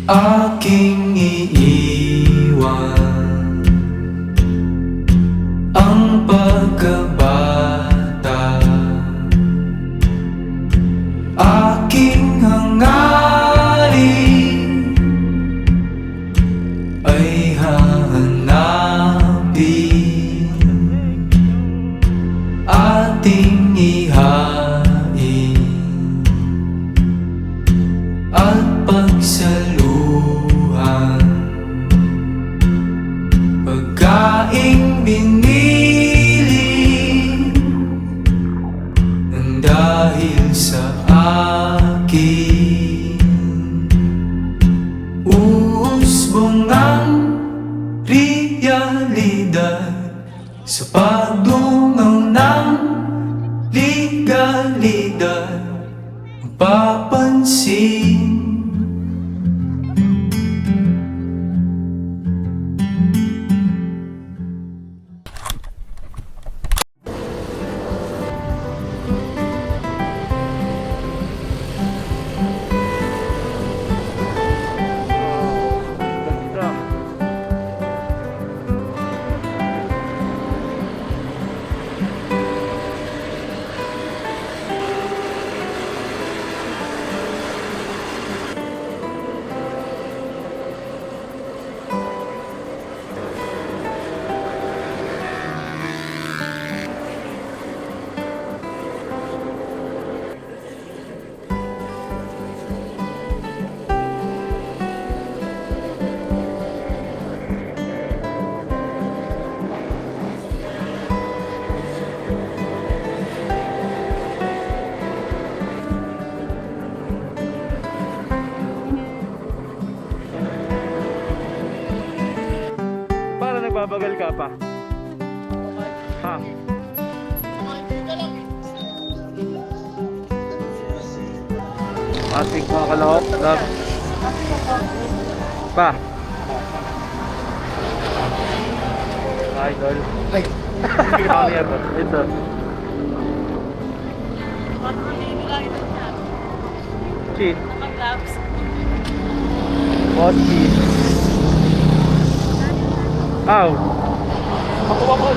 Aking iiwan ang pagkabata, aking hangarin ay hahanapin, ating ihain at pagsaluhan, pagkaing binili nang dahil sa akin. Uusbong ang realidad sa pagdungaw ng legalidad, mapapansin. Nagbabagal ka pa. Ha? Asik mga kalahok. Pa. Idol. Ay. Ito. Cheat. What cheat? Aw. Ako.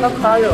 Lang tayo.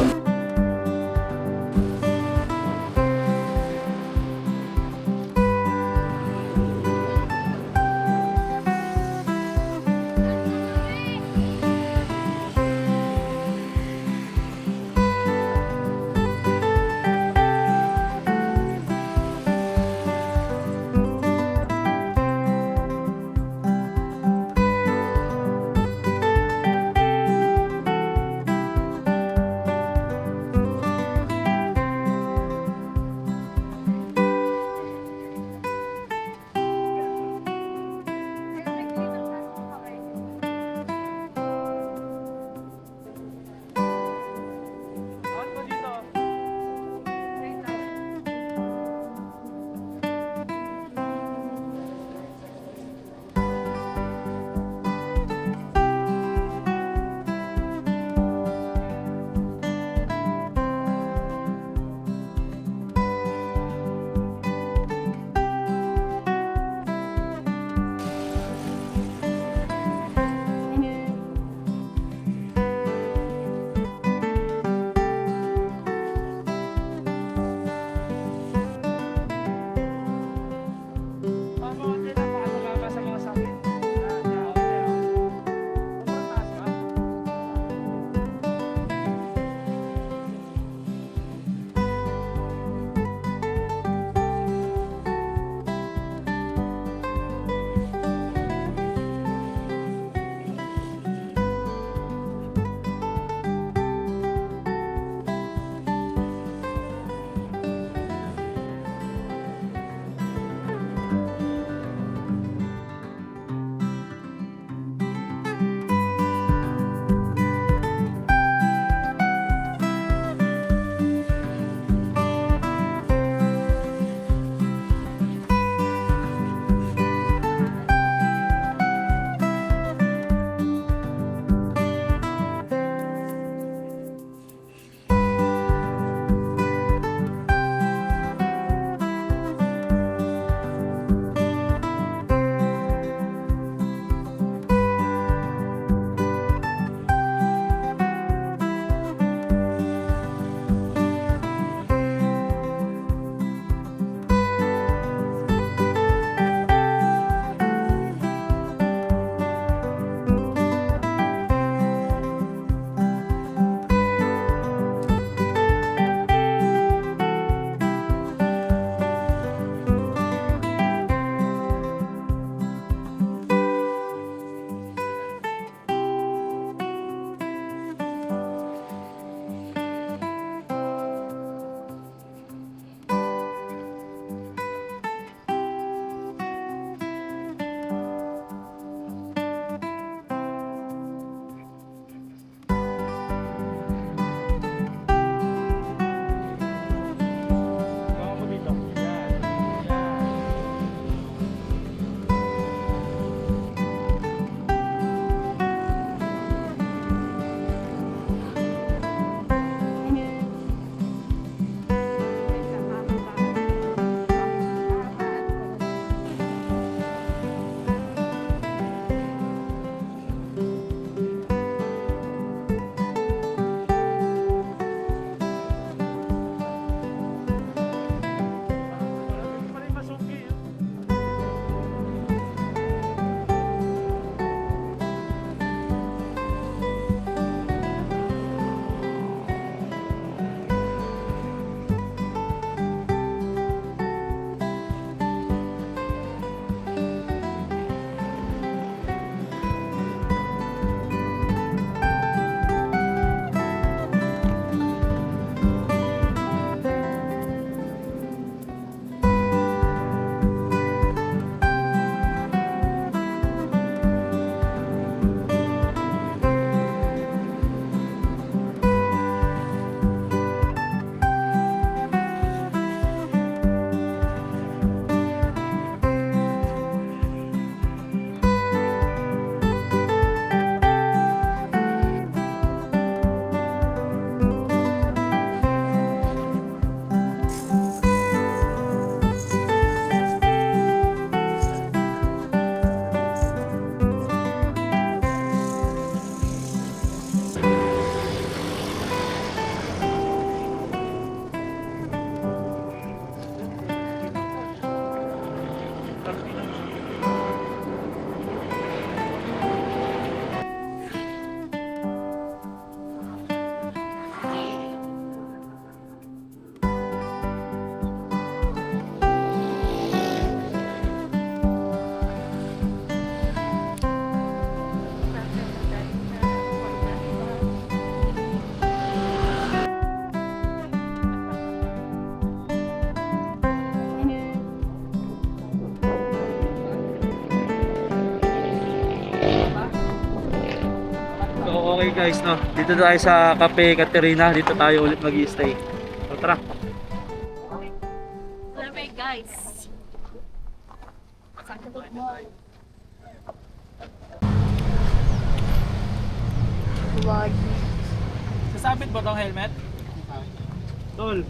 Okay guys, no. Dito tayo sa Cafe Caterina. Dito tayo ulit mag-i-stay. So, tara. Okay guys. Vlog. Sasabit ba tong helmet? Tol.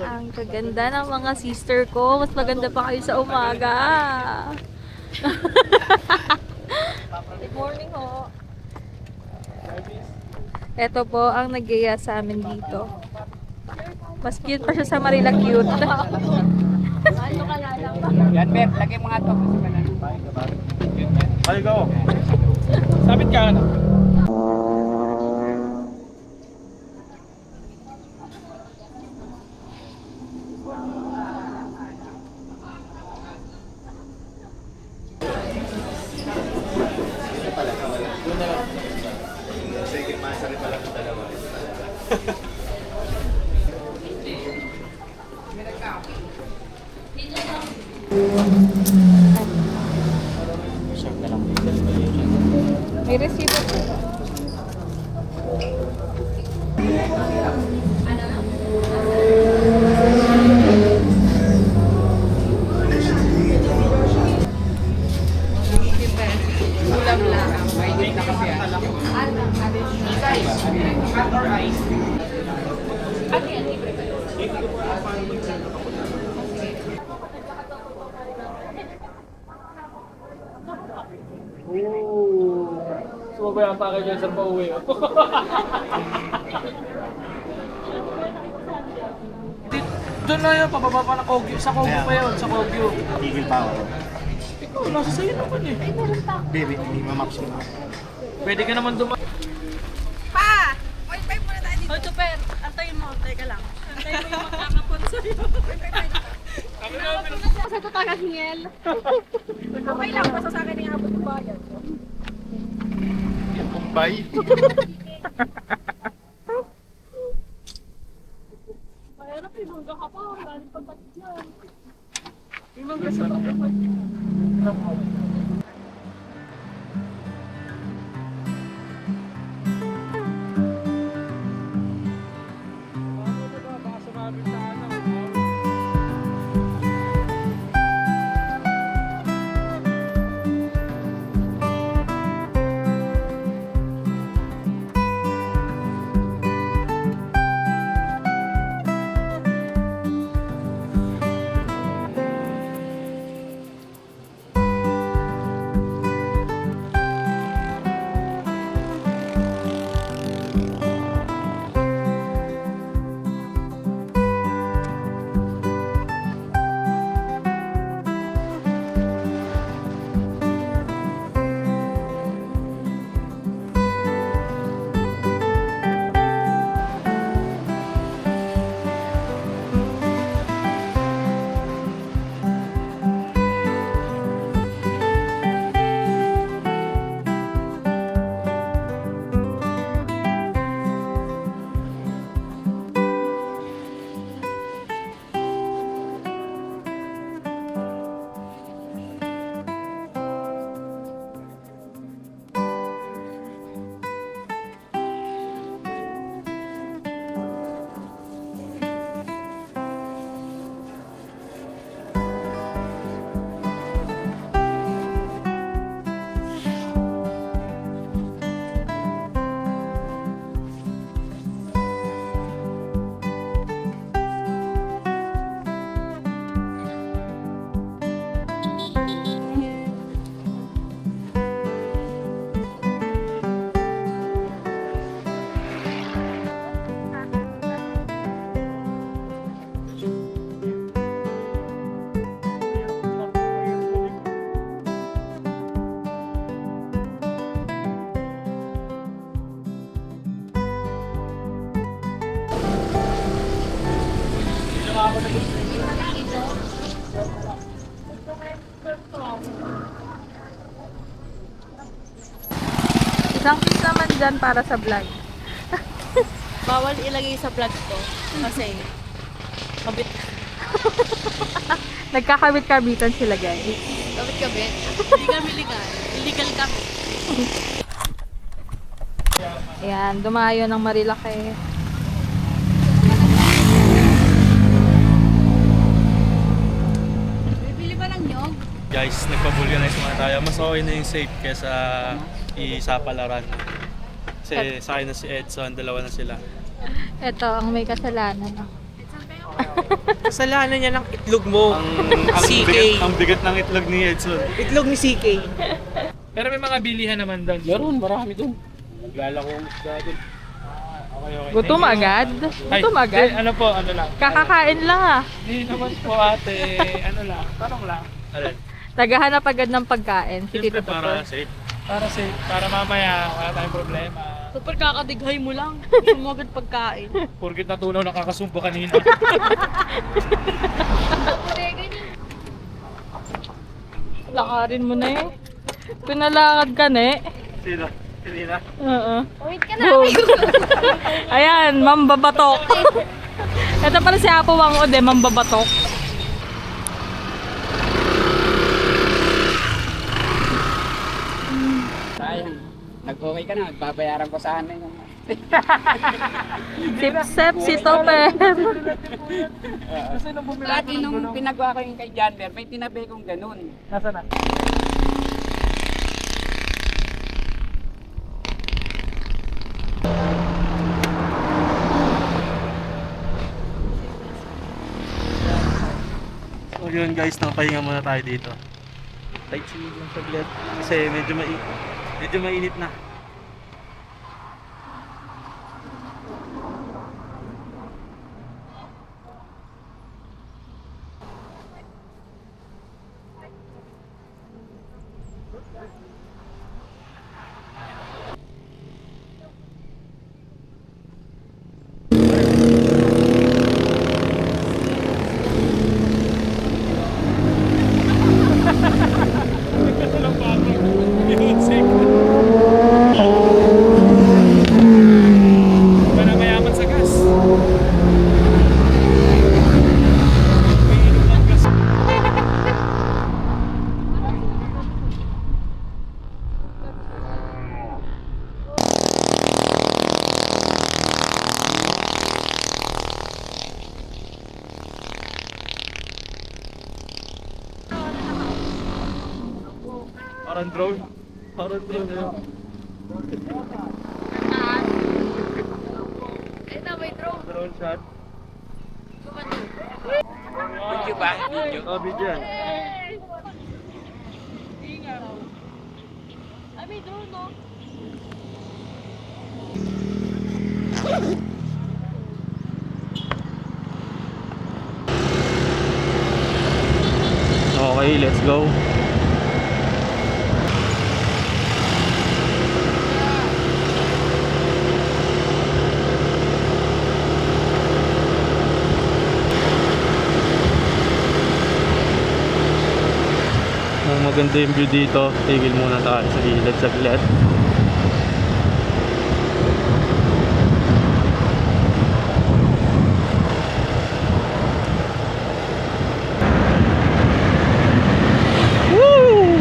Ang kaganda ng mga sister ko. Mas maganda pa kayo sa umaga. Good morning ho. Ito po ang nag-iya sa amin dito. Mas cute pa siya sa Marila cute. Yan, Beb. Lagay mo nga to. Ay, go. Sabit ka ano? May resibo po. Ulam lang. Mainit na kasi yan. Hot or ice? Sumabay ang pakay dyan sa pauwi. Doon na yun, pababa pa na Kogyo. Sa Kogyo pa yun, sa Kogyo. Tigil pa ako. Ikaw, nasa sa'yo naman eh. Baby, hindi mamaps ko na. Pwede ka naman dumaan. Hoy, Tuper, antayin mo. Teka lang. Antayin mo yung makakapon sa'yo. Sa tatagang hingel. Okay lang, basta sa akin yung abot ng bayan. Yung Bombay. Mahirap yung mangga ka pa. Wala rin pagpatid yan. Yung mga sa Isang piece naman dyan para sa vlog. Bawal ilagay sa vlog to. Kasi, kabit. Nagkakabit-kabitan sila guys. Kabit-kabit. Hindi kami legal. Illegal kami. Ayan, dumayo ng Marilaki. Bibili ba ng nyog? Guys, nagpa-vulcanize muna tayo. Mas okay na yung safe kesa isapalaran. Kasi sa akin na si Edson, dalawa na sila. Ito, ang may kasalanan. Kasalanan niya ng itlog mo. CK. Ang bigat ng itlog ni Edson. Itlog ni CK. Pero may mga bilihan naman doon. Meron, marami doon. Naglalakong isda doon. Okay. Gutom agad? Gutom agad? Ano po, ano lang. Kakakain lang ah. Hindi naman po ate, ano lang, parang lang. Alin? Naghahanap agad ng pagkain. Si Tito Siyempre para Topper. safe. Para safe, para mamaya wala tayong problema. Super kakadighay mo lang. Gusto mo agad pagkain. Porkit natunaw nakakasumpo kanina. Lakarin mo na eh. Pinalakad ka na eh. Sino? Kanina? Oo. Wait ka na. Ayan, mambabatok. Ito pala si Apo Wangod eh, mambabatok. Sayang. Nag-okay ka na, babayaran ko sana yung... Sip-sip si Topper. Dati nung pinagawa ko yung kay John Bear, may tinabi kong ganun. Nasaan na? So yun guys, nakapahinga muna tayo dito. Light singing lang saglit. Kasi medyo mainit na. Ba na mayaman sa gas? Parang drone. Parang drone yun. Ito, may drone. Drone shot. Video ba? Video? Oh, video yan. Ay, may drone no? Okay, let's go. Maganda yung view dito. Tigil muna tayo sa gilid saglit. Woo!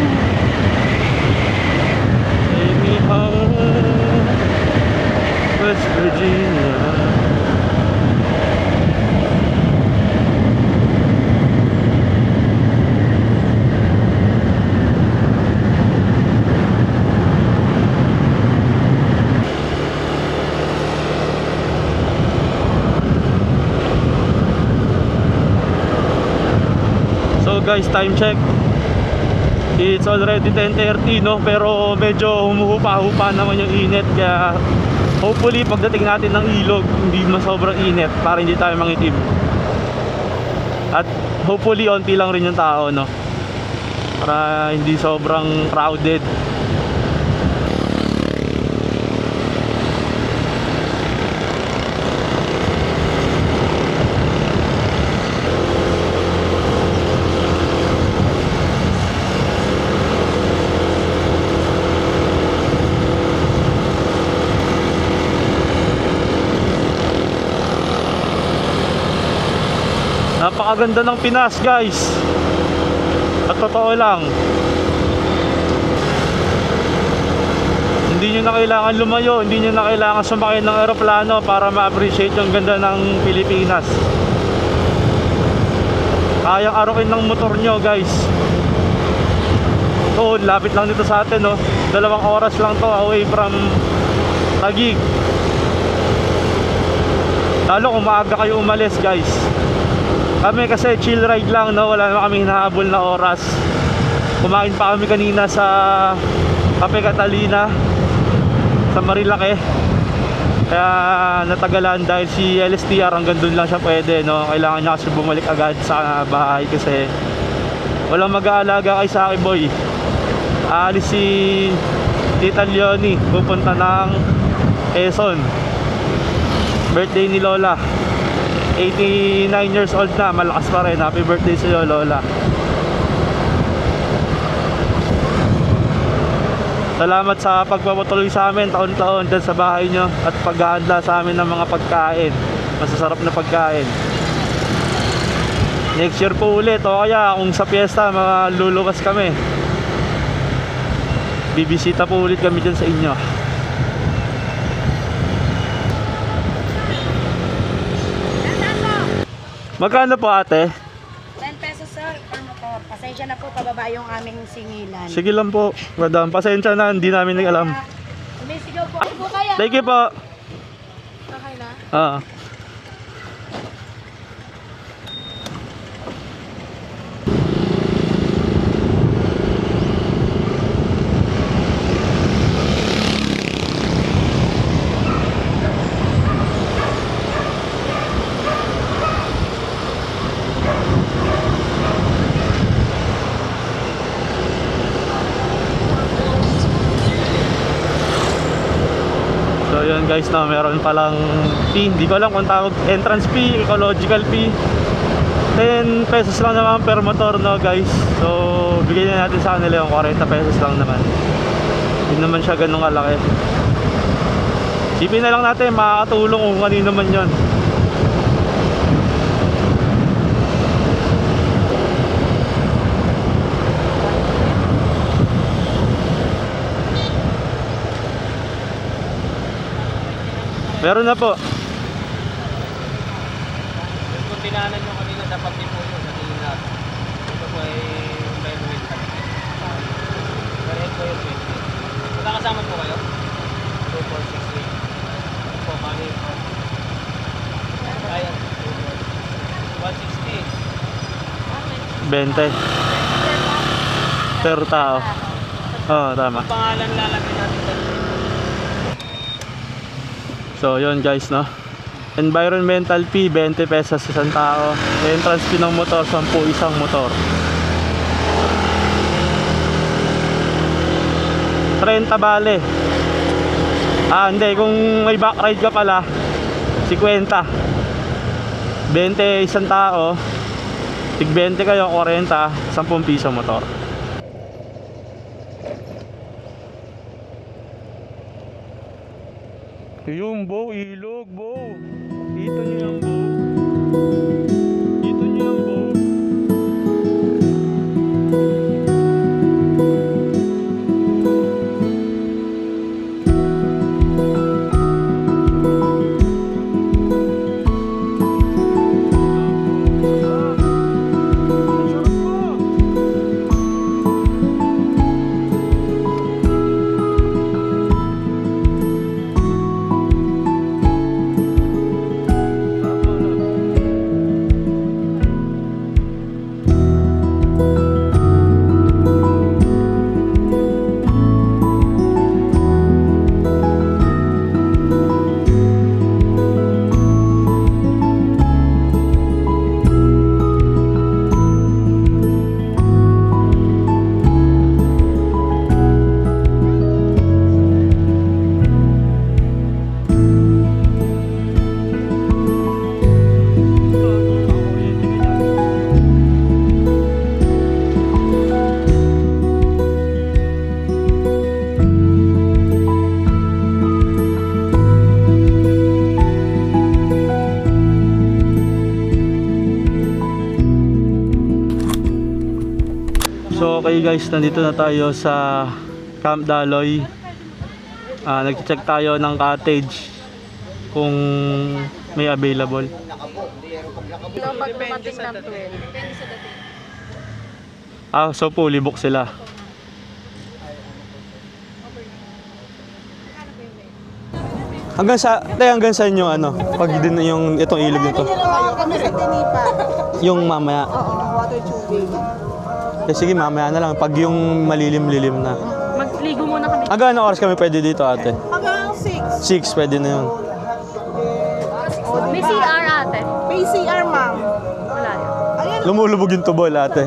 Take me home, West Virginia. So guys, time check. It's already 10:30 no, pero medyo humuhupa-hupa naman yung init, kaya hopefully pagdating natin ng ilog hindi sobrang init para hindi tayo mangitim. At hopefully onti lang rin yung tao no, para hindi sobrang crowded. Napakaganda ng Pinas guys. At totoo lang, hindi nyo na kailangan lumayo, hindi nyo na kailangan sumakay ng eroplano para ma-appreciate yung ganda ng Pilipinas. Kayang arukin ng motor nyo guys. So, lapit lang dito sa atin, no? 2 oras lang to away from Taguig. Lalo kung maaga kayo umalis guys. Kami kasi chill ride lang, no? Wala naman kami hinahabol na oras. Kumain pa kami kanina sa Cafe Catalina sa Marilake. Kaya natagalan dahil si LSTR hanggang doon lang siya pwede, no? Kailangan niya kasi bumalik agad sa bahay kasi walang mag-aalaga kay Saki Boy. Aalis si Tita Leonie, pupunta ng Quezon. Birthday ni Lola, 89 years old na, malakas pa rin. Happy birthday sa iyo, Lola. Salamat sa pagpapatuloy sa amin taon-taon dyan sa bahay nyo at paghahanda sa amin ng mga pagkain, masasarap na pagkain. Next year po ulit, o kaya kung sa piyesta mga luluwas kami, bibisita po ulit kami dyan sa inyo. Magkano po ate? 10 pesos sir per motor. Pasensya na po, pababa yung aming singilan. Sige lang po, madam. Pasensya na, hindi namin alam. Sumisigaw po. Po kaya? Thank you po. Okay na? Ah. So yun guys, no, meron palang fee. Hindi ko alam kung tawag entrance fee, ecological fee. 10 pesos lang naman per motor, no guys. So bigyan na natin sa kanila yung 40 pesos lang naman. Hindi naman siya ganun kalaki. Sipin na lang natin, makakatulong kung kanino man yun. Meron na po. Kung tinanan nyo kanina, dapat din po yun. Natingin natin. Ito po ay may wait. Pero ito yung wait. Magkakasama po kayo? 2, 4, 6, 8. Ano po, kami po. Ayan. 160. 20 per tao. Oo, tama. Ang pangalan lalagay natin sa So yun guys, no, environmental fee 20 pesos sa isang tao. Entrance fee ng motor 10 isang motor. 30 bale. Hindi, kung may back ride ka pala 50. 20 isang tao, tig 20 kayo, 40, 10 piso motor. Yung bo, ilog, bo. Dito nyo yung bo. Dito nyo yung bo. So okay guys, nandito na tayo sa Camp Daloy. Nag-check tayo ng cottage kung may available. Ito pag dumating ng 12. Depende sa dating. So fully book sila. Hanggang sa inyo pag din yung itong ilog nito. Kami sa Tinipa. Yung mamaya. Oo, water tubing. Sige, mamaya na lang pag yung malilim-lilim na. Magligo muna kami. Hanggang anong oras kami pwede dito, ate? Hanggang 6. 6 pwede na yun. May CR ate. PCR, ma'am. Wala yun. Ayan, Lumulubog yung tubol, ate.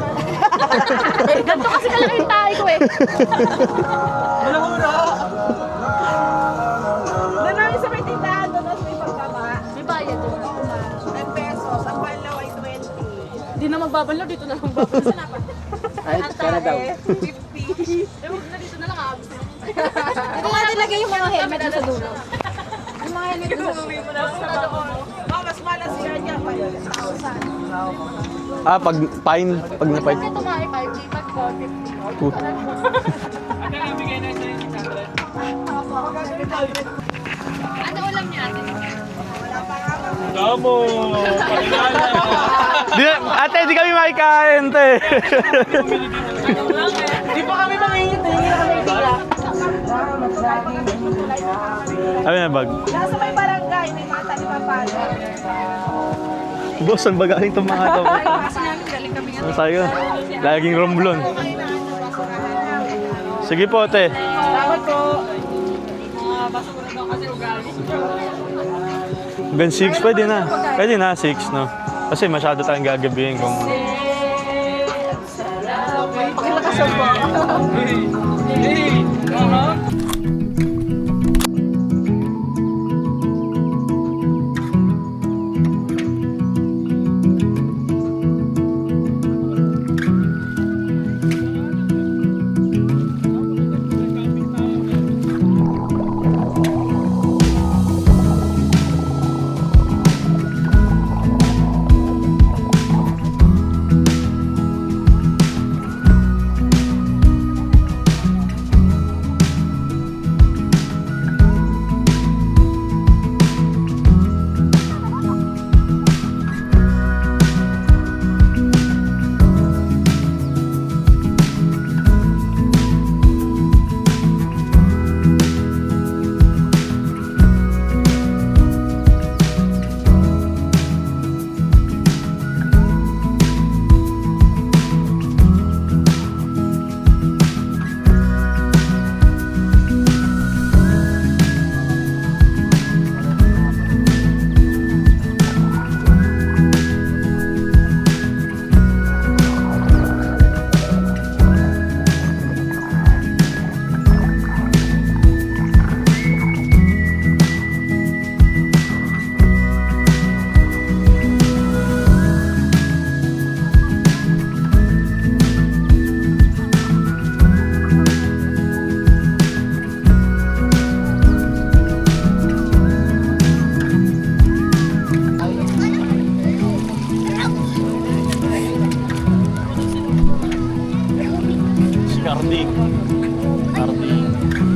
Ganito kasi kalaki yung tayo ko eh. doon namin sa may tindahan, doon may pagkama. May bayad yun. 10 pesos. Ang banlaw ay 20. Hindi na magbabalaw, dito na lang babalaw. Ay, sana daw. 50. Eh, huwag na dito na lang abs. Ito nga nilagay yung mga helmet doon sa dulo. Yung mga helmet doon sa dulo. Oh, mas malas siya niya. 5,000. Pag pine, pag na-pine. Ito nga, 5G, mag 450. Ano lang bigay na sa 600? Ano ulam niya ate? Damo! Pakilala! Ate, di kami makikain, te. Di pa kami mangingit. Hindi na kami tira. Ano na bag? Nasa may barangay, may mga talipapala. Boss, ang bagaling itong mga ito. Kasi namin galing kami nga. Ano sa'yo? Laging romblon. Sige po, te. Salamat po. Ben 6, pwede na. Pwede na, 6, no? Kasi masyado tayong gagabihin kung... Pakilakasan po.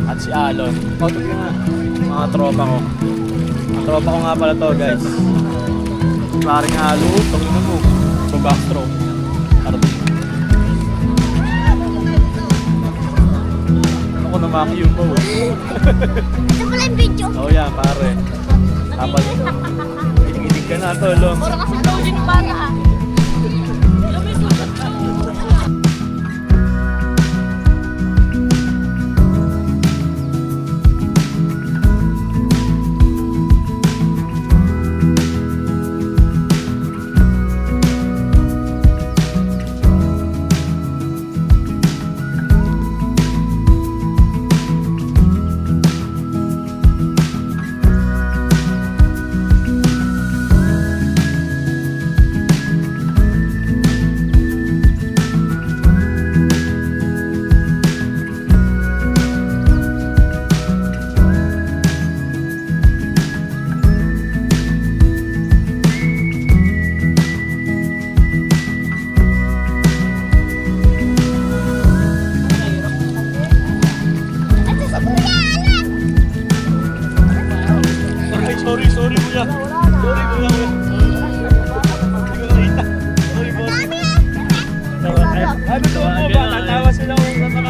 At si Alon. Pautot ka nga. Mga tropa ko. Mga tropa ko nga pala to, guys. Paring Alo. Tangin mo. So backstroke. Carding. Ako na makiyong po. Ito pala yung video. Oh yan, pare. Kapag inig ka na, tolong. Puro kasi closing para ah.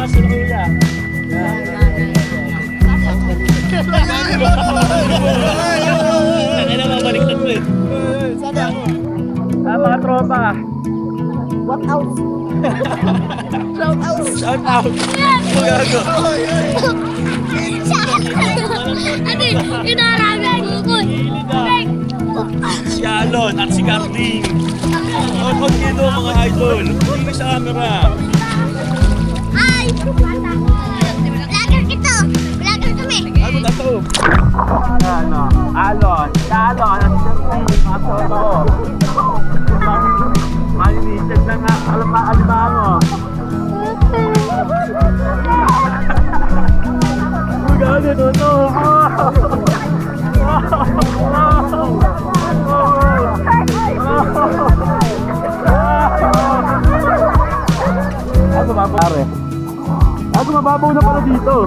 Suluya. Ano na mabaliktad mo eh. Mga tropa. What out? Shout out. Shout out. Magago. Ate, inarami ko. Si Alon at si Carding. Out dito mga idol. Hindi sa camera. Ay! Vlogger ito! Vlogger kami! Ano na to? Ano? Alon. Alon. At siyempre, mga soto. Malinited na nga. Alimango. Magano to? Ako mapare. Ako mababaw na pala dito.